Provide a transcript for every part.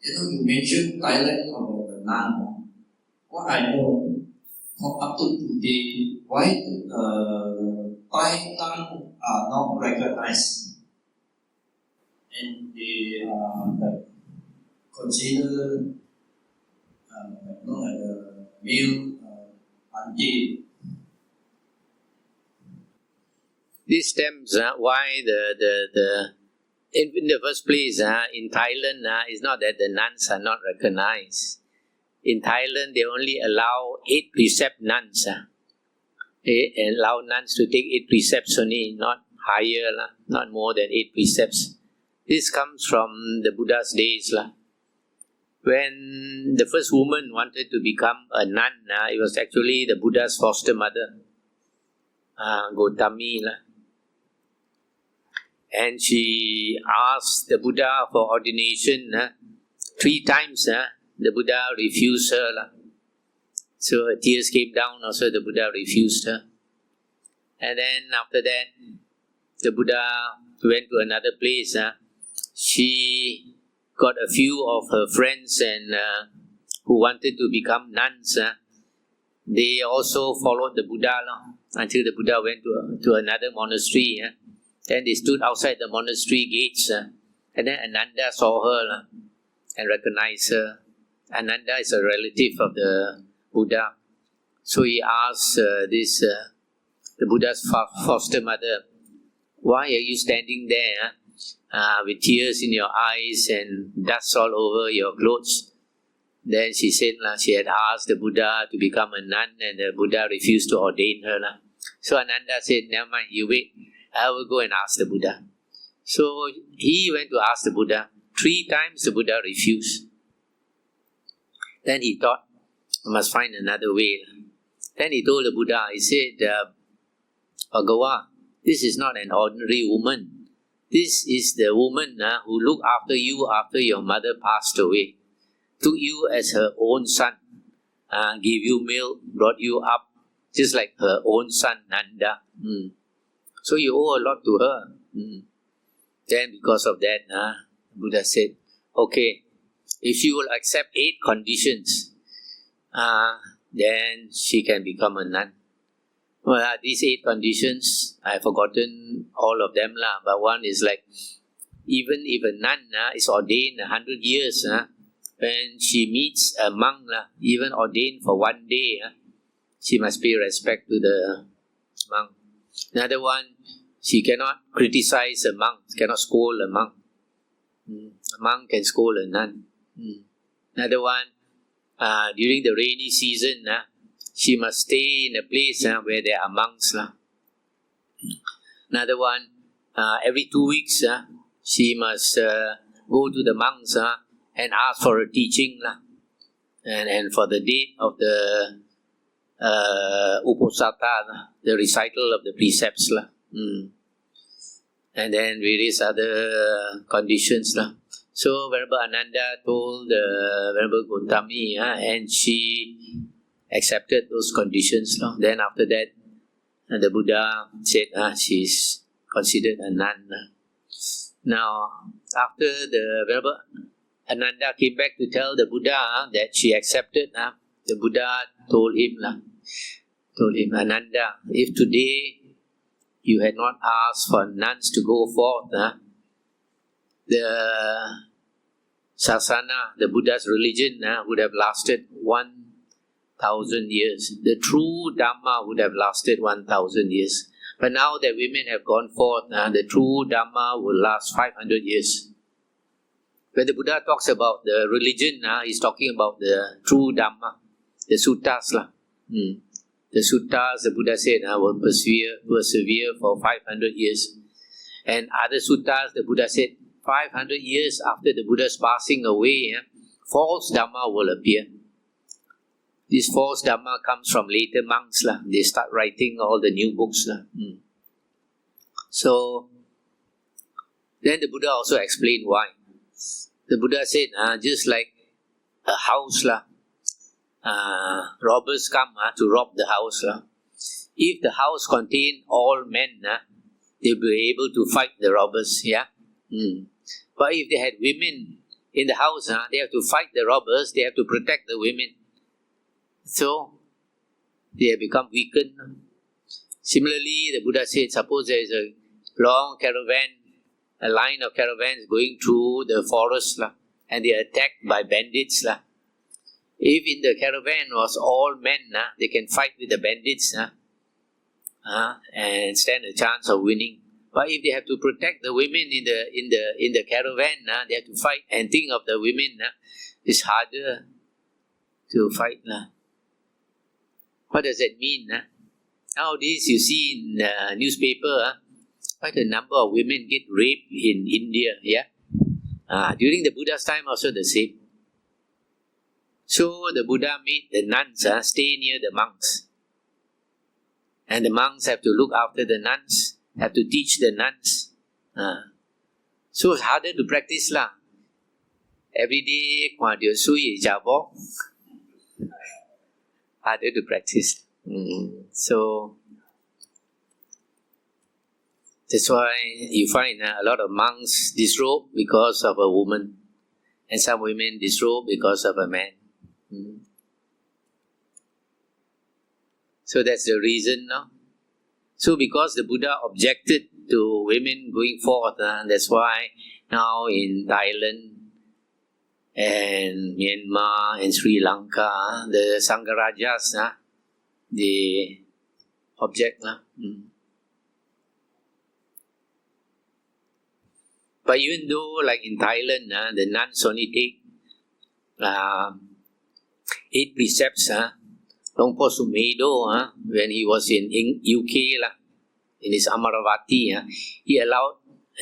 You mentioned Thailand about the nun. What I know, up to today, why Thai nun are not recognized, and they are considered not like a male Bhante. This stems why in the first place in Thailand it's not that the nuns are not recognized. In Thailand they only allow 8 precept nuns. They allow nuns to take 8 precepts only, not higher, not more than 8 precepts. This comes from the Buddha's days. When the first woman wanted to become a nun, it was actually the Buddha's foster mother, Gautami. And she asked the Buddha for ordination 3 times. The Buddha refused her. So her tears came down, also the Buddha refused her. And then after that, the Buddha went to another place. She got a few of her friends and who wanted to become nuns. They also followed the Buddha until the Buddha went to another monastery. Then they stood outside the monastery gates, and then Ananda saw her and recognized her. Ananda is a relative of the Buddha. So he asked the Buddha's foster mother, "Why are you standing there with tears in your eyes and dust all over your clothes?" Then she said she had asked the Buddha to become a nun and the Buddha refused to ordain her. So Ananda said, "Never mind, you wait. I will go and ask the Buddha." So he went to ask the Buddha. 3 times the Buddha refused. Then he thought, I must find another way. Then he told the Buddha, he said, "Bhagawa, this is not an ordinary woman. This is the woman who looked after you after your mother passed away. Took you as her own son, gave you milk, brought you up, just like her own son, Nanda. So you owe a lot to her." Then because of that, Buddha said, "Okay, if she will accept 8 conditions, then she can become a nun." Well, these 8 conditions, I've forgotten all of them, but one is like, even if a nun is ordained 100 years, when she meets a monk, even ordained for 1 day, she must pay respect to the monk. Another one, she cannot criticize a monk, cannot scold a monk. A monk can scold a nun. Another one, during the rainy season, she must stay in a place where there are monks. Another one, every 2 weeks, she must go to the monks and ask for a teaching and for the date of the Uposatha, the recital of the precepts. And then various other conditions. So Venerable Ananda told Venerable Gautami and she accepted those conditions. Then after that, the Buddha said she's considered a nun. Now, after the Venerable Ananda came back to tell the Buddha that she accepted, the Buddha told him, "Ananda, if today you had not asked for nuns to go forth, the Sasana, the Buddha's religion, would have lasted 1,000 years. The true Dhamma would have lasted 1,000 years. But now that women have gone forth, the true Dhamma will last 500 years. When the Buddha talks about the religion, he's talking about the true Dhamma, the suttas. The suttas, the Buddha said, will persevere for 500 years. And other suttas, the Buddha said, 500 years after the Buddha's passing away, false Dhamma will appear. This false Dhamma comes from later monks. They start writing all the new books. So, then the Buddha also explained why. The Buddha said, just like a house, robbers come to rob the house. If the house contained all men, they'll be able to fight the robbers. But if they had women in the house, they have to fight the robbers, they have to protect the women. So, they have become weakened. Similarly, the Buddha said, suppose there is a long caravan, a line of caravans going through the forest, and they are attacked by bandits. If in the caravan was all men, they can fight with the bandits and stand a chance of winning. But if they have to protect the women in the caravan, they have to fight and think of the women. It's harder to fight. What does that mean? Nowadays, you see in the newspaper, quite a number of women get raped in India. During the Buddha's time, also the same. So the Buddha made the nuns stay near the monks. And the monks have to look after the nuns, have to teach the nuns. So it's harder to practice. Every day, harder to practice. So that's why you find a lot of monks disrobe because of a woman, and some women disrobe because of a man. So that's the reason now. So because the Buddha objected to women going forth, that's why now in Thailand and Myanmar and Sri Lanka, the Sangharajas, they object. But even though like in Thailand, the nuns only take 8 precepts, Long Po Sumedo, when he was in UK, in his Amaravati, he allowed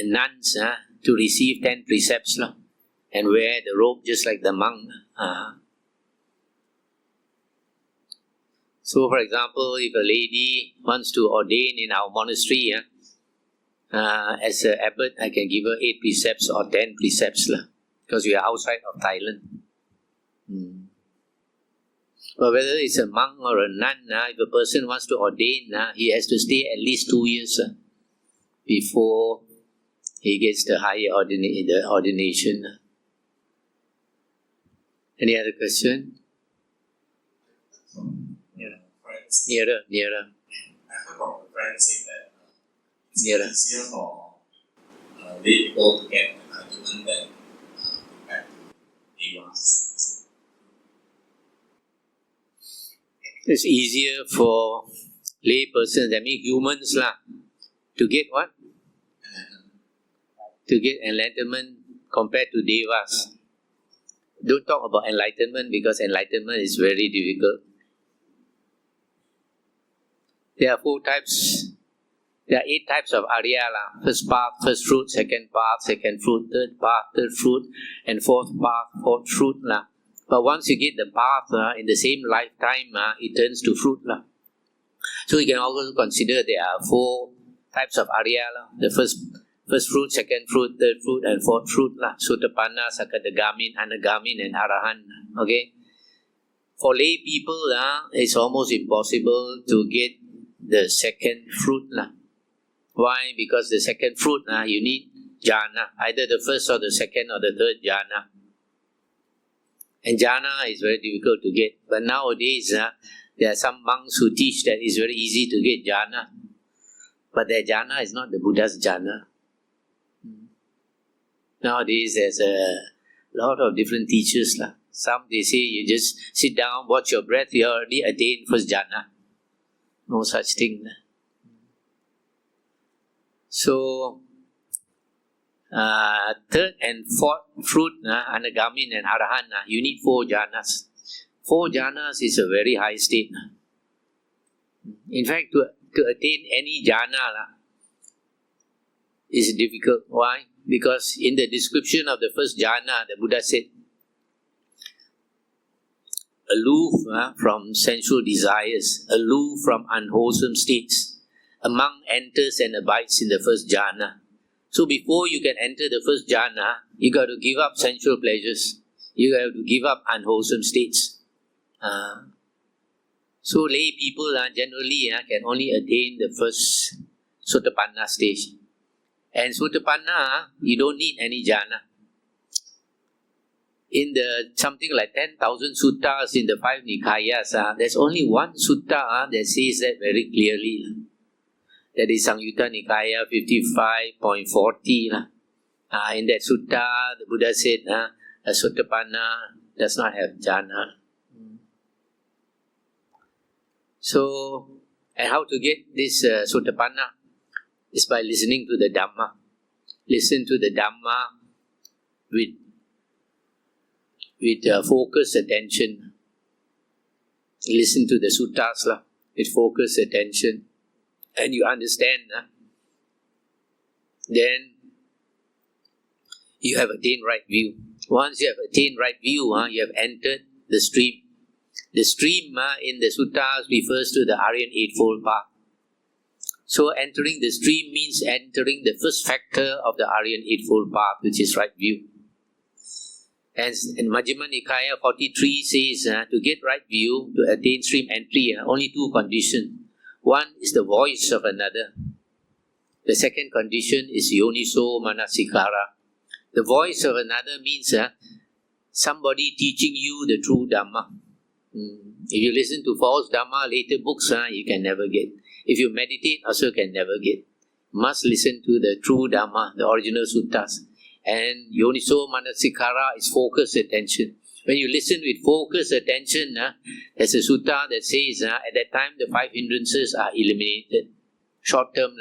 nuns to receive 10 precepts and wear the robe just like the monk. So, for example, if a lady wants to ordain in our monastery, as an abbot, I can give her 8 precepts or 10 precepts because we are outside of Thailand. But whether it's a monk or a nun, if a person wants to ordain, he has to stay at least 2 years before he gets the higher ordination. Any other question? Nearer. I heard from a friend saying that it's Nearer. easier for lay people to get enlightenment than compared to devas. It's easier for lay persons, that means humans, to get what? To get enlightenment compared to devas. Don't talk about enlightenment because enlightenment is very difficult. There are 4 types. There are 8 types of Arya. First path, first fruit, second path, second fruit, third path, third fruit, and fourth path, fourth fruit. But once you get the path in the same lifetime, it turns to fruit. So you can also consider there are 4 types of Arya. The first fruit, second fruit, third fruit, and fourth fruit. Sotapanna, Sakadagamin, Anagamin, and Arahant. Okay? For lay people, it's almost impossible to get the second fruit. Why? Because the second fruit, you need jhana, either the first or the second or the third jhana. And jhana is very difficult to get. But nowadays, there are some monks who teach that it's very easy to get jhana. But their jhana is not the Buddha's jhana. Nowadays, there's a lot of different teachers. Some, they say, you just sit down, watch your breath, you already attained first jhana. No such thing. So, third and fourth fruit, Anagamin and Arahant, you need 4 jhanas. 4 jhanas is a very high state. In fact, to attain any jhana is difficult. Why? Because in the description of the first jhana, the Buddha said, aloof from sensual desires, aloof from unwholesome states. A monk enters and abides in the first jhana. So before you can enter the first jhana, you got to give up sensual pleasures. You have to give up unwholesome states. So lay people generally can only attain the first Sotapanna stage. And Sotapanna, you don't need any jhana. in the something like 10,000 suttas in the 5 Nikayas, there's only one sutta that says that very clearly. That is Samyutta Nikaya 55.40. In that sutta, the Buddha said, a Sotapanna does not have jhana. So, and how to get this Sotapanna is by listening to the Dhamma. Listen to the Dhamma with focused attention. Listen to the suttas with focused attention. And you understand, then you have attained right view. Once you have attained right view, you have entered the stream. The stream in the suttas refers to the Aryan Eightfold Path. So entering the stream means entering the first factor of the Aryan Eightfold Path, which is right view. And in Majjhima Nikaya 43 says, to get right view, to attain stream entry, only 2 conditions. One is the voice of another. The second condition is yoniso manasikara. The voice of another means somebody teaching you the true Dhamma. If you listen to false Dhamma, later books, you can never get. If you meditate, also can never get. Must listen to the true Dhamma, the original suttas. And yoniso manasikara is focused attention. When you listen with focused attention, there's a sutta that says at that time the 5 hindrances are eliminated. Short term.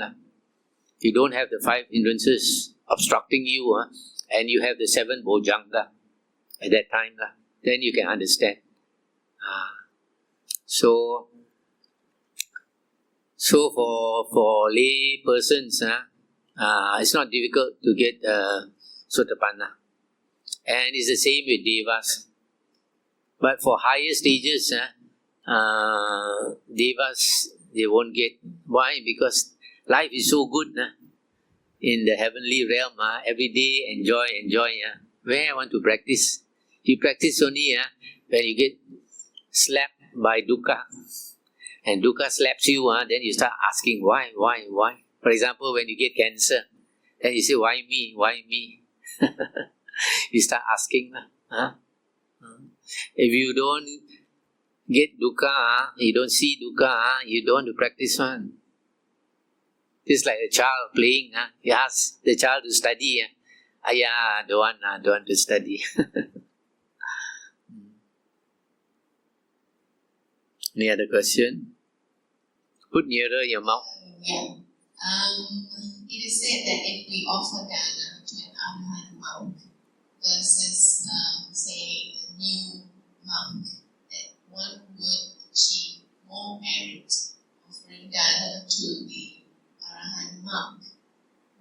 You don't have the 5 hindrances obstructing you, and you have the 7 bojjhanga at that time. Then you can understand. So for lay persons, it's not difficult to get Sotapanna. And it's the same with devas. But for higher stages, devas, they won't get. Why? Because life is so good in the heavenly realm. Every day, enjoy. Where I want to practice? You practice only when you get slapped by dukkha. And dukkha slaps you, then you start asking, why? For example, when you get cancer, then you say, why me? You start asking, If you don't get dukkha, you don't see dukkha, you don't want to practice one. It's like a child playing. You ask the child to study. Ayah, don't want to study. Any other question? Put nearer your mouth. It is said that if we offer dana to an arahant monk versus, say, a new monk, that one would achieve more merit offering dana to the arahant monk.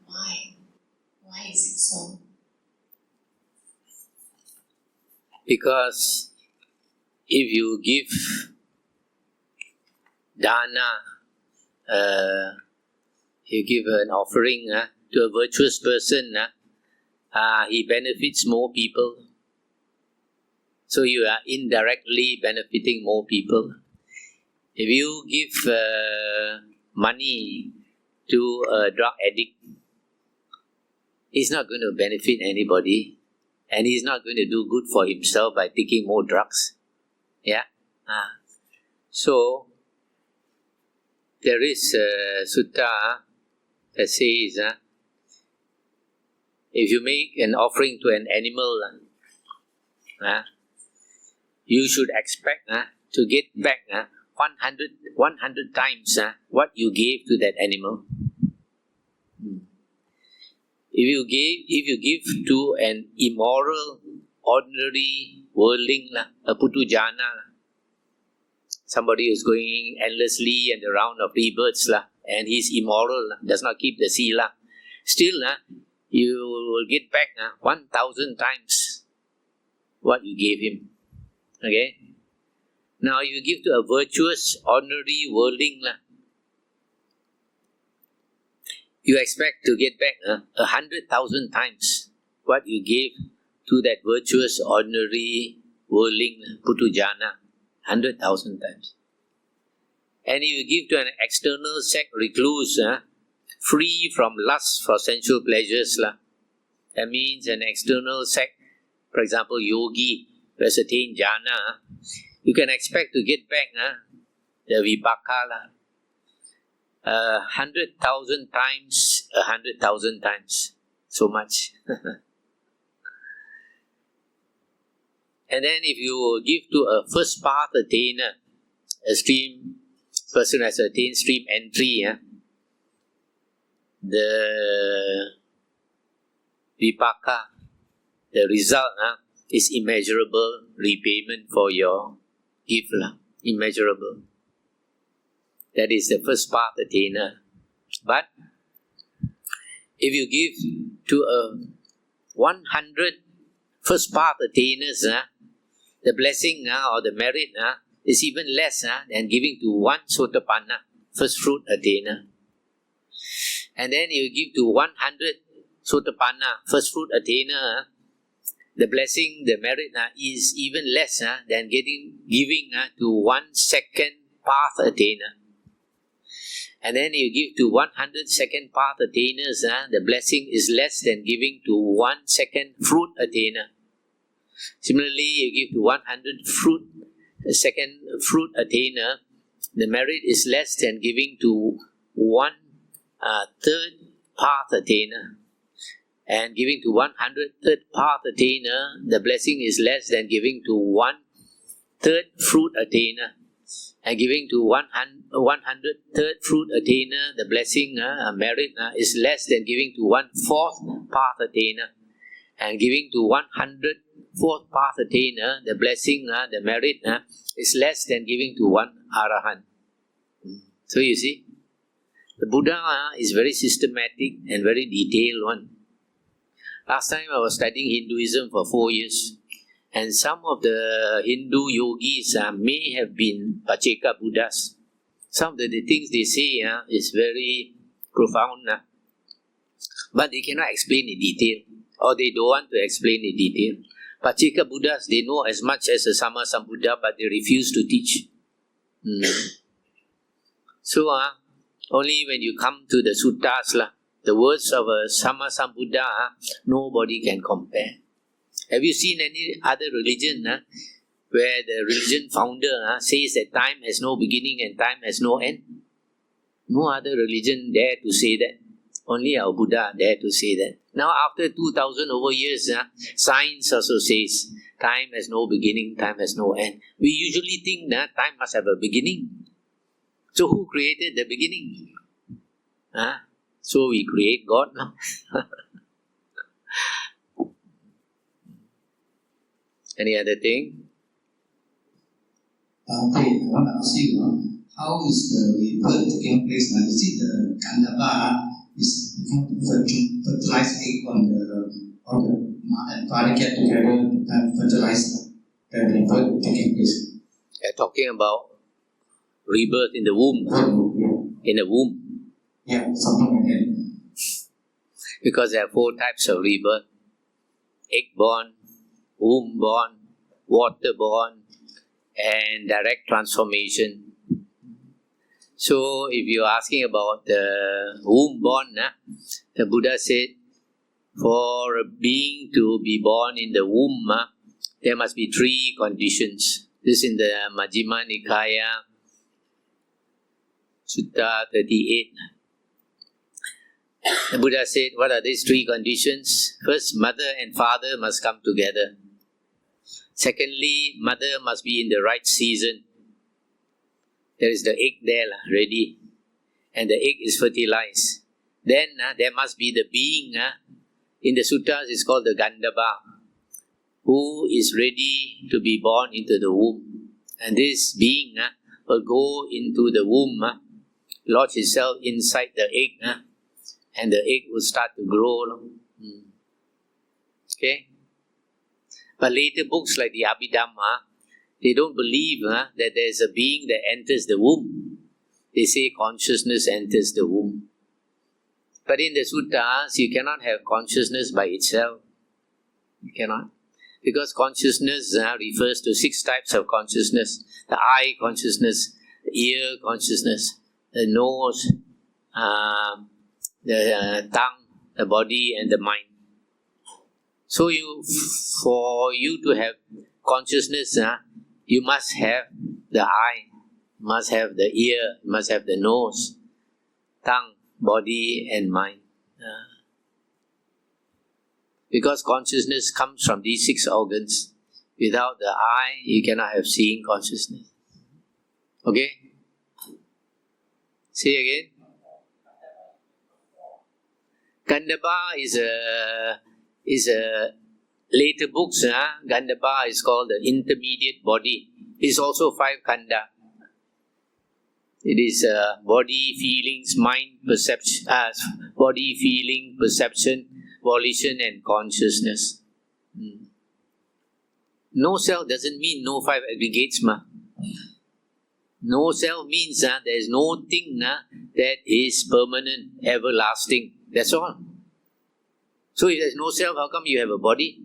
Why? Why is it so? Because if you give dana, you give an offering to a virtuous person, he benefits more people. So you are indirectly benefiting more people. If you give money to a drug addict, he's not going to benefit anybody, and he's not going to do good for himself by taking more drugs. So there is a sutta that says, if you make an offering to an animal, you should expect to get back 100 times what you gave to that animal. If you give to an immoral, ordinary worldling, a putujana, somebody who is going endlessly and the round of rebirths, and he's immoral, does not keep the sila, still you will get back 1,000 times what you gave him. Okay? Now you give to a virtuous, ordinary worldling, you expect to get back 100,000 times what you gave to that virtuous, ordinary worldling, putujana. 100,000 times. And if you give to an external sect recluse, free from lust for sensual pleasures, that means an external sect For example, yogi who has attained jhana, you can expect to get back the vipaka 100,000 times, 100,000 times, so much. And then if you give to a first path attainer, a stream person has attained stream entry, the vipaka, the result is immeasurable repayment for your gift, immeasurable. That is the first path attainer. But if you give to a 100 first path attainers, the blessing or the merit is even less than giving to one sotapanna, first fruit attainer. And then you give to 100 sotapanna, first fruit attainer, the blessing, the merit is even less than giving to 1 second path attainer. And then you give to 100 second path attainers, the blessing is less than giving to 1 second fruit attainer. Similarly, you give to 100 second fruit attainer, the merit is less than giving to 1 third path attainer. And giving to 100 third path attainer, the blessing is less than giving to 1 third fruit attainer. And giving to 100 third fruit attainer, the blessing, merit is less than giving to 1 fourth path attainer. And giving to 100 fourth path attainer, the blessing, the merit is less than giving to 1 arahant. So you see, the Buddha is very systematic and very detailed one. Last time I was studying Hinduism for 4 years, and some of the Hindu yogis may have been Pacheka Buddhas. Some of the things they say is very profound, but they cannot explain in detail, or they don't want to explain in detail. Pacheka Buddhas, they know as much as a Sama Sambuddha, but they refuse to teach. So, only when you come to the suttas, the words of a Sama Sambuddha, nobody can compare. Have you seen any other religion where the religion founder says that time has no beginning and time has no end? No other religion dare to say that. Only our Buddha dare to say that. Now after 2000 over years, science also says time has no beginning, time has no end. We usually think that time must have a beginning. So who created the beginning? So we create God now. Any other thing? Bhante, I want to ask you, how is the rebirth taking place now? Is it the Gandhava is fertilized egg on the mother and father get together and fertilize the rebirth taking place? You're talking about rebirth in the womb. In the womb. Yeah, something like that. Because there are 4 types of rebirth: egg-born, womb-born, water-born, and direct transformation. So, if you're asking about the womb-born, the Buddha said, for a being to be born in the womb, there must be 3 conditions. This is in the Majjhima Nikaya, Sutta 38. The Buddha said, what are these 3 conditions? First, mother and father must come together. Secondly, mother must be in the right season. There is the egg there, ready. And the egg is fertilized. Then there must be the being, in the suttas it's called the Gandhava, who is ready to be born into the womb. And this being will go into the womb, lodge itself inside the egg, and the egg will start to grow. Okay? But later books like the Abhidhamma, they don't believe that there is a being that enters the womb. They say consciousness enters the womb. But in the suttas, you cannot have consciousness by itself. You cannot. Because consciousness refers to 6 types of consciousness. The eye consciousness, the ear consciousness, the nose, the tongue, the body, and the mind. So for you to have consciousness, you must have the eye, must have the ear, must have the nose, tongue, body and mind. Because consciousness comes from these 6 organs. Without the eye, you cannot have seeing consciousness. Okay? Say again. Gandhabba is a later books. Gandhabba is called the intermediate body. It's also 5 khandha. It is body, feelings, mind, perception, body, feeling, perception, volition and consciousness. No self doesn't mean no 5 aggregates. No self means there is no thing that is permanent, everlasting. That's all. So if there is no self, how come you have a body?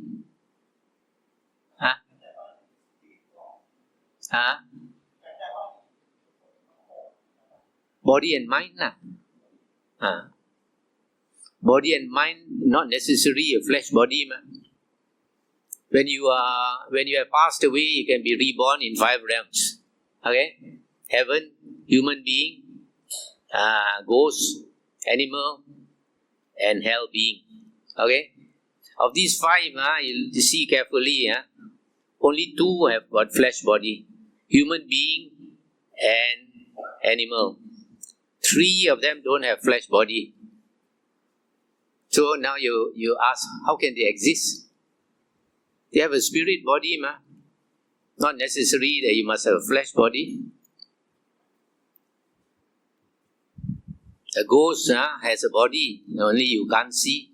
Body and mind. Body and mind, not necessarily a flesh body. When you have passed away, you can be reborn in 5 realms. Okay? Heaven, human being, ghost, animal, and hell being. Okay? Of these 5, you see carefully, only 2 have got flesh body. Human being and animal. 3 of them don't have flesh body. So now you ask, how can they exist? They have a spirit body, not necessary that you must have a flesh body. A ghost has a body, only you can't see.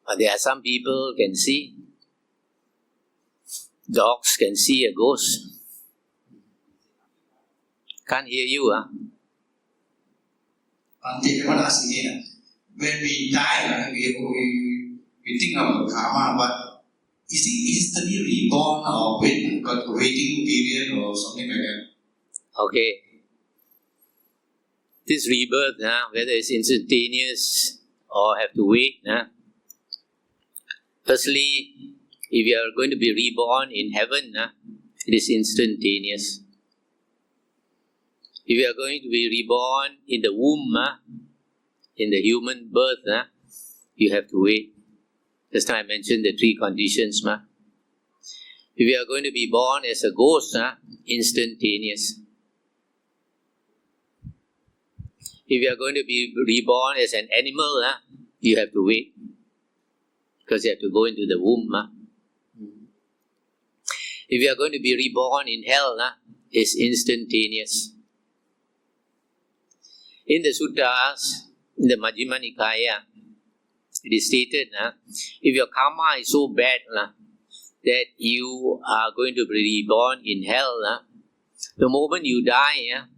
But there are some people can see. Dogs can see a ghost. Can't hear you, Bhante, I want to ask again. When we die, we think about karma, but is it instantly reborn or got a waiting period or something like that? Okay. This rebirth, whether it's instantaneous or have to wait. Firstly, if you are going to be reborn in heaven, it is instantaneous. If you are going to be reborn in the womb, in the human birth, you have to wait. Just now I mentioned the 3 conditions. If you are going to be born as a ghost, instantaneous. If you are going to be reborn as an animal, you have to wait. Because you have to go into the womb. If you are going to be reborn in hell, it's instantaneous. In the suttas, in the Majjhima Nikaya, it is stated, if your karma is so bad that you are going to be reborn in hell, the moment you die,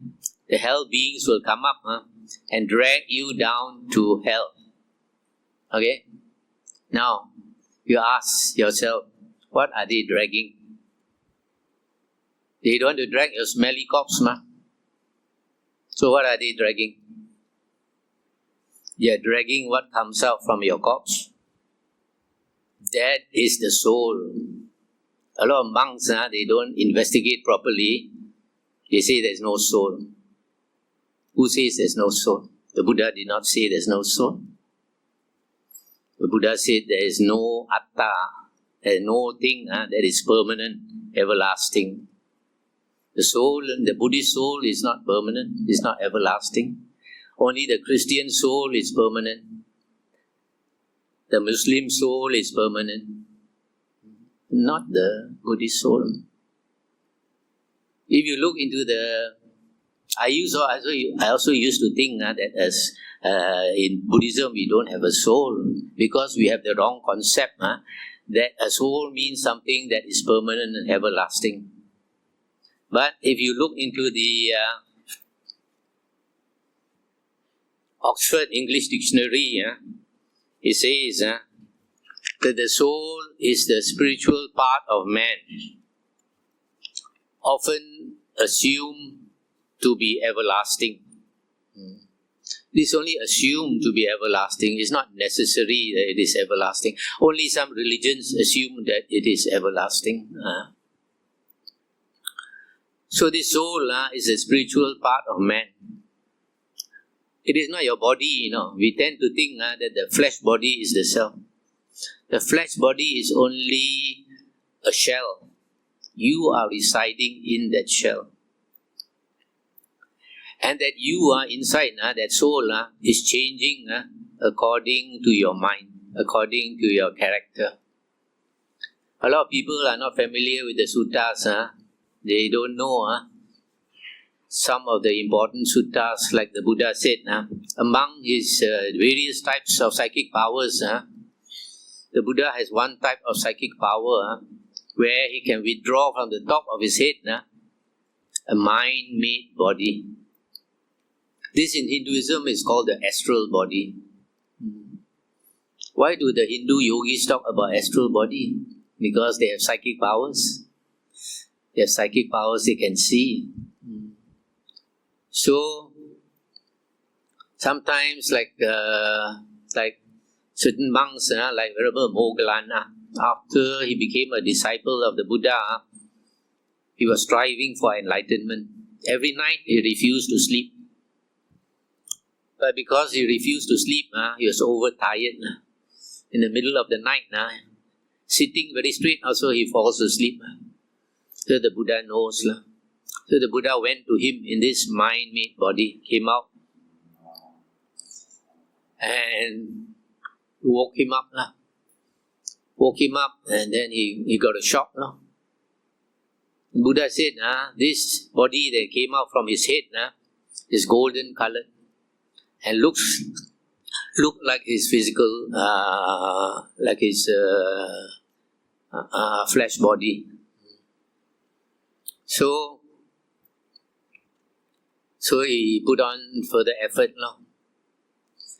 the hell beings will come up and drag you down to hell. Okay? Now, you ask yourself, what are they dragging? They don't want to drag your smelly corpse, So what are they dragging? They are dragging what comes out from your corpse. That is the soul. A lot of monks, they don't investigate properly. They say there's no soul. Who says there's no soul? The Buddha did not say there's no soul. The Buddha said there is no atta, there is no thing that is permanent, everlasting. The soul, the Buddhist soul is not permanent, it's not everlasting. Only the Christian soul is permanent. The Muslim soul is permanent. Not the Buddhist soul. If you look into I also used to think that as in Buddhism we don't have a soul because we have the wrong concept that a soul means something that is permanent and everlasting. But if you look into the Oxford English Dictionary, it says that the soul is the spiritual part of man, often assumed to be everlasting. This only assumed to be everlasting. It's not necessary that it is everlasting. Only some religions assume that it is everlasting. So the soul is a spiritual part of man. It is not your body, We tend to think that the flesh body is the self. The flesh body is only a shell. You are residing in that shell. And that you are inside, that soul is changing according to your mind, according to your character. A lot of people are not familiar with the suttas. They don't know some of the important suttas, like the Buddha said. Among his various types of psychic powers, the Buddha has one type of psychic power where he can withdraw from the top of his head a mind-made body. This in Hinduism is called the astral body. Why do the Hindu yogis talk about astral body? Because they have psychic powers. They have psychic powers they can see. So, sometimes like certain monks, like Venerable Moggallana, after he became a disciple of the Buddha, he was striving for enlightenment. Every night he refused to sleep. But because he refused to sleep, he was overtired. In the middle of the night, sitting very straight also he falls asleep. So the Buddha knows. So the Buddha went to him in this mind-made body, came out and woke him up. Woke him up and then he got a shock. The Buddha said, this body that came out from his head is golden colored and look like his physical, like his flesh body. So he put on further effort.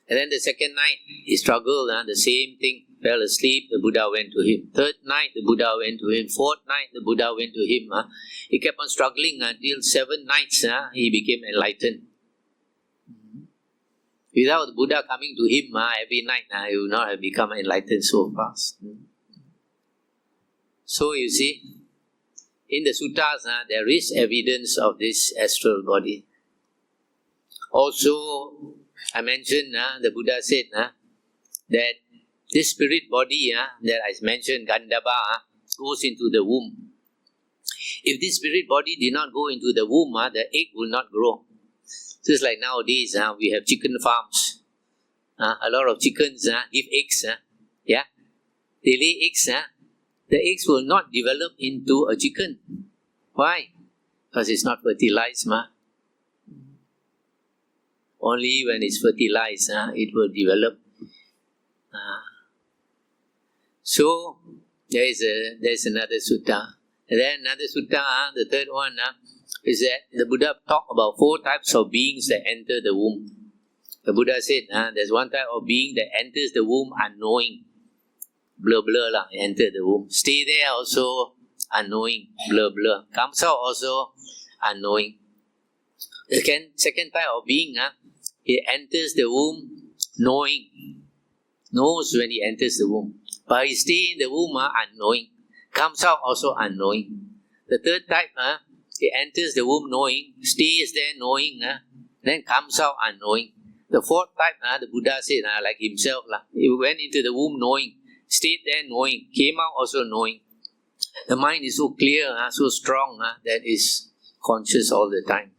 And then the second night, he struggled, the same thing, fell asleep, the Buddha went to him. Third night, the Buddha went to him. Fourth night, the Buddha went to him. He kept on struggling until 7 nights, he became enlightened. Without the Buddha coming to him every night, he would not have become enlightened so fast. So you see, in the suttas, there is evidence of this astral body. Also, I mentioned, the Buddha said that this spirit body that I mentioned, Gandhabba, goes into the womb. If this spirit body did not go into the womb, the egg will not grow. So it's like nowadays, we have chicken farms. A lot of chickens give eggs. Yeah, they lay eggs. The eggs will not develop into a chicken. Why? Because it's not fertilized. Only when it's fertilized, it will develop. So there's another sutta. And then another sutta, the third one, is that the Buddha talked about 4 types of beings that enter the womb. The Buddha said there's one type of being that enters the womb unknowing. Blur, enter the womb. Stay there also unknowing. Blur. Comes out also unknowing. The second type of being, he enters the womb knowing. Knows when he enters the womb. But he stays in the womb unknowing. Comes out also unknowing. The third type, he enters the womb knowing, stays there knowing, then comes out unknowing. The fourth type, the Buddha said, like himself, he went into the womb knowing, stayed there knowing, came out also knowing. The mind is so clear, so strong, that is conscious all the time.